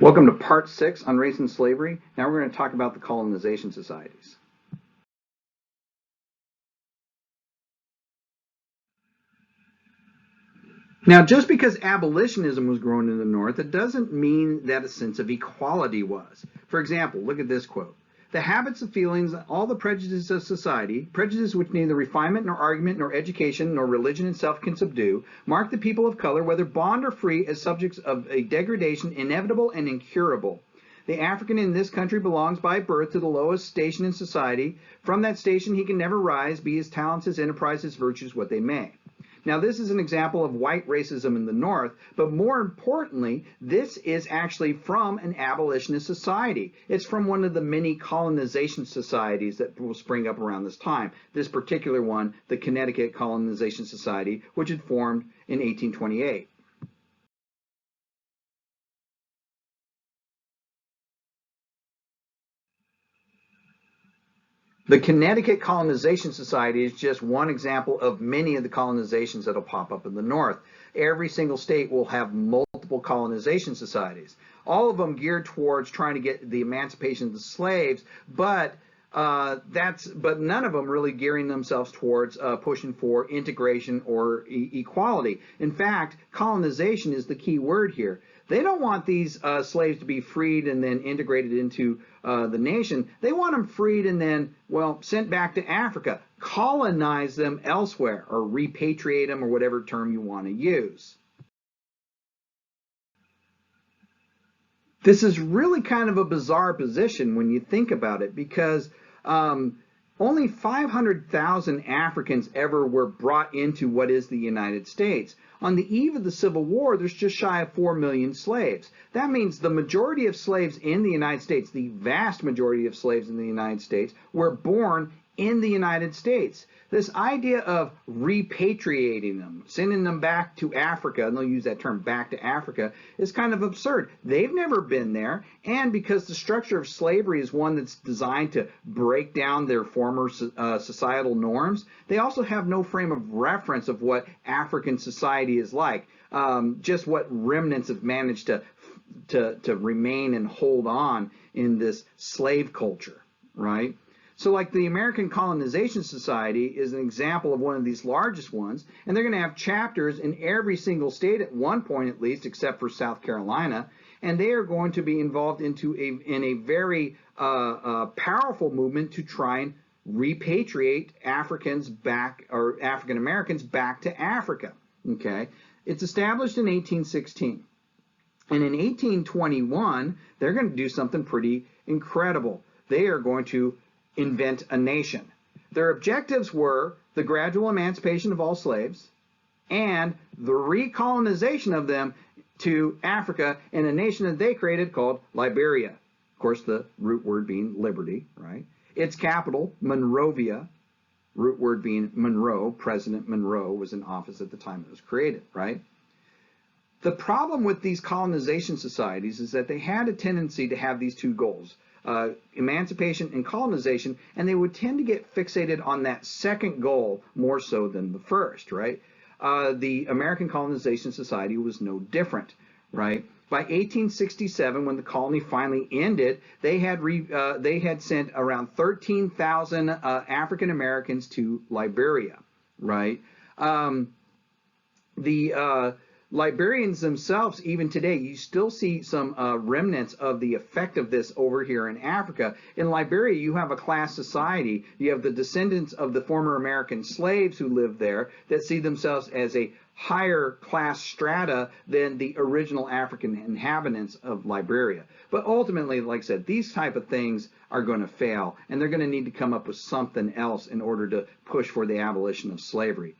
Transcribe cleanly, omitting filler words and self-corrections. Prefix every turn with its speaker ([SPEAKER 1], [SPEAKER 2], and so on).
[SPEAKER 1] Welcome to part 6 on race and slavery. Now we're going to talk about the colonization societies. Now, just because abolitionism was growing in the North, it doesn't mean that a sense of equality was. For example, look at this quote. The habits and feelings, all the prejudices of society, prejudices which neither refinement nor argument nor education nor religion itself can subdue, mark the people of color, whether bond or free, as subjects of a degradation inevitable and incurable. The African in this country belongs by birth to the lowest station in society. From that station he can never rise, be his talents, his enterprise, his virtues, what they may. Now, this is an example of white racism in the North, but more importantly, this is actually from an abolitionist society. It's from one of the many colonization societies that will spring up around this time. This particular one, the Connecticut Colonization Society, which had formed in 1828. The Connecticut Colonization Society is just one example of many of the colonizations that will pop up in the North. Every single state will have multiple colonization societies, all of them geared towards trying to get the emancipation of the slaves, but none of them really gearing themselves towards pushing for integration or equality. In fact, colonization is the key word here. They don't want these slaves to be freed and then integrated into the nation. They want them freed and then, well, sent back to Africa. Colonize them elsewhere, or repatriate them, or whatever term you want to use. This is really kind of a bizarre position when you think about it, because only 500,000 Africans ever were brought into what is the United States. On the eve of the Civil War, there's just shy of 4 million slaves. That means the majority of slaves in the United States, the vast majority of slaves in the United States, were born in the United States. This idea of repatriating them, sending them back to Africa, and they'll use that term, back to Africa, is kind of absurd. They've never been there, and because the structure of slavery is one that's designed to break down their former societal norms, they also have no frame of reference of what African society is like, just what remnants have managed to remain and hold on in this slave culture, right? So like the American Colonization Society is an example of one of these largest ones, and they're going to have chapters in every single state at one point at least, except for South Carolina, and they are going to be involved in a very powerful movement to try and repatriate Africans back, or African Americans back to Africa. Okay, it's established in 1816, and in 1821 they're going to do something pretty incredible. They are going to invent a nation. Their objectives were the gradual emancipation of all slaves and the recolonization of them to Africa in a nation that they created called Liberia. Of course, the root word being liberty, right? Its capital, Monrovia, root word being Monroe. President Monroe was in office at the time it was created, right? The problem with these colonization societies is that they had a tendency to have these two goals, emancipation and colonization, and they would tend to get fixated on that second goal more so than the first, right? The American Colonization Society was no different, right? By 1867, when the colony finally ended, they had sent around 13,000 African Americans to Liberia, right? Liberians themselves, even today, you still see some remnants of the effect of this over here in Africa. In Liberia, you have a class society. You have the descendants of the former American slaves who lived there that see themselves as a higher class strata than the original African inhabitants of Liberia. But ultimately, like I said, these type of things are going to fail, and they're going to need to come up with something else in order to push for the abolition of slavery.